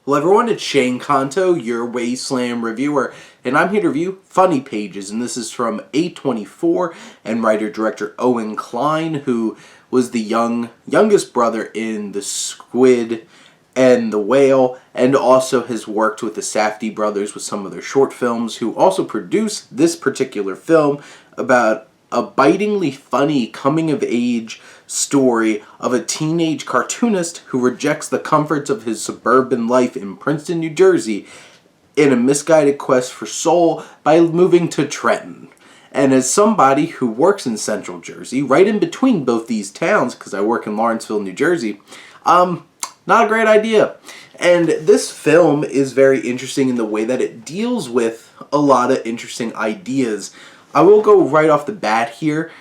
Hello everyone, it's Shane Kanto, your Wasteland reviewer, and I'm here to review Funny Pages, and this is from A24 and writer-director Owen Klein, who was the youngest brother in The Squid and The Whale, and also has worked with the Safdie brothers with some of their short films, who also produced this particular film about a bitingly funny coming-of-age story of a teenage cartoonist who rejects the comforts of his suburban life in Princeton, New Jersey, in a misguided quest for soul by moving to Trenton. And as somebody who works in Central Jersey, right in between both these towns, because I work in Lawrenceville, New Jersey, not a great idea. And this film is very interesting in the way that it deals with a lot of interesting ideas. I will go right off the bat here.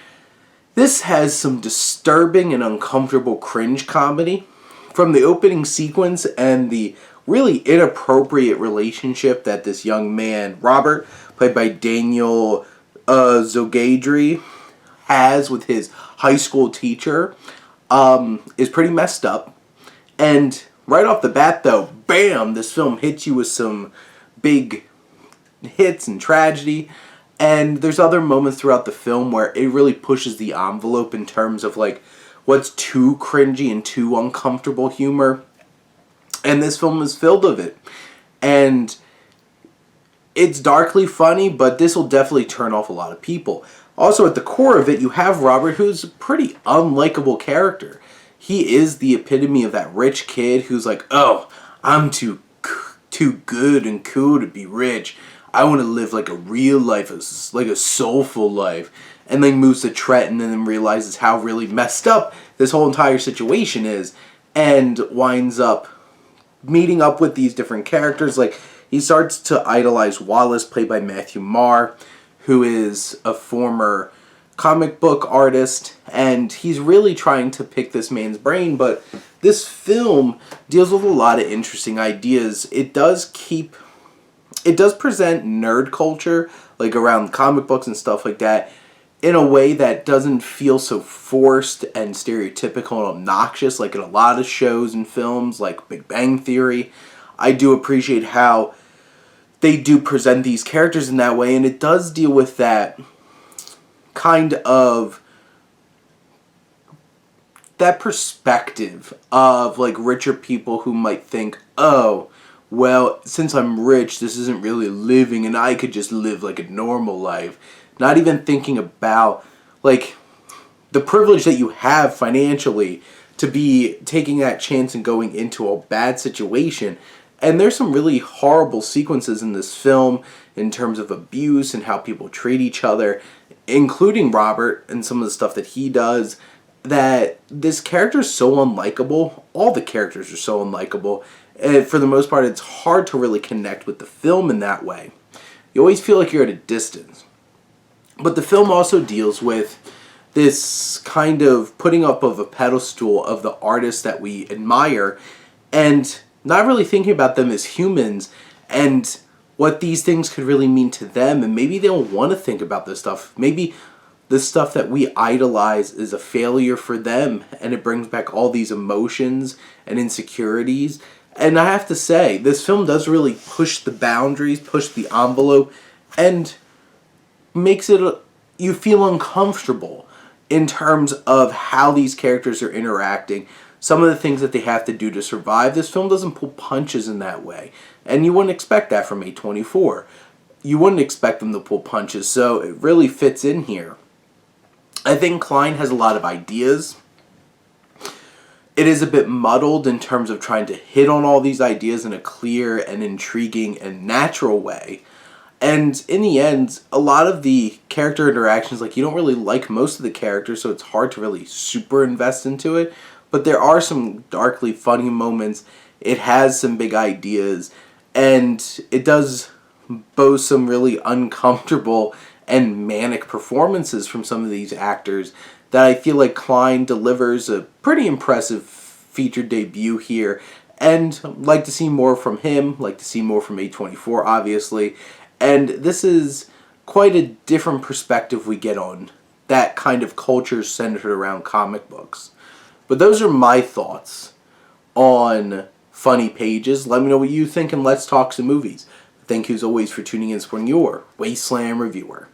This has some disturbing and uncomfortable cringe comedy. From the opening sequence and the really inappropriate relationship that this young man, Robert, played by Daniel Zogadri, has with his high school teacher, is pretty messed up. And right off the bat, though, bam, this film hits you with some big hits and tragedy. And there's other moments throughout the film where it really pushes the envelope in terms of like what's too cringy and too uncomfortable humor. And this film is filled with it. And it's darkly funny, but this will definitely turn off a lot of people. Also, at the core of it, you have Robert, who's a pretty unlikable character. He is the epitome of that rich kid who's like, oh, I'm too good and cool to be rich. I want to live like a real life, like a soulful life. And then moves to Trenton and then realizes how really messed up this whole entire situation is. And winds up meeting up with these different characters. Like, he starts to idolize Wallace, played by Matthew Marr, who is a former comic book artist. And he's really trying to pick this man's brain. But this film deals with a lot of interesting ideas. It does present nerd culture, like around comic books and stuff like that, in a way that doesn't feel so forced and stereotypical and obnoxious like in a lot of shows and films like Big Bang Theory. I do appreciate how they do present these characters in that way, and it does deal with that kind of that perspective of like richer people who might think, oh, well, since I'm rich, this isn't really living and I could just live like a normal life. Not even thinking about like the privilege that you have financially to be taking that chance and going into a bad situation. And there's some really horrible sequences in this film in terms of abuse and how people treat each other, including Robert and some of the stuff that he does, that this character is so unlikable. All the characters are so unlikable. And for the most part, it's hard to really connect with the film in that way. You always feel like you're at a distance. But the film also deals with this kind of putting up of a pedestal of the artists that we admire and not really thinking about them as humans and what these things could really mean to them. And maybe they don't want to think about this stuff. Maybe the stuff that we idolize is a failure for them, and it brings back all these emotions and insecurities. And I have to say, this film does really push the boundaries, push the envelope, and makes it, you feel uncomfortable in terms of how these characters are interacting, some of the things that they have to do to survive. This film doesn't pull punches in that way, and you wouldn't expect that from A24. You wouldn't expect them to pull punches, so it really fits in here. I think Klein has a lot of ideas. It is a bit muddled in terms of trying to hit on all these ideas in a clear and intriguing and natural way. And in the end, a lot of the character interactions, like, you don't really like most of the characters, so it's hard to really super invest into it. But there are some darkly funny moments. It has some big ideas. And it does boast some really uncomfortable and manic performances from some of these actors that I feel like Klein delivers a pretty impressive feature debut here, and like to see more from him, like to see more from A24, obviously. And this is quite a different perspective we get on that kind of culture centered around comic books. But those are my thoughts on funny pages. Let me know what you think, and let's talk some movies. Thank you as always for tuning in and supporting your Wasteland Reviewer.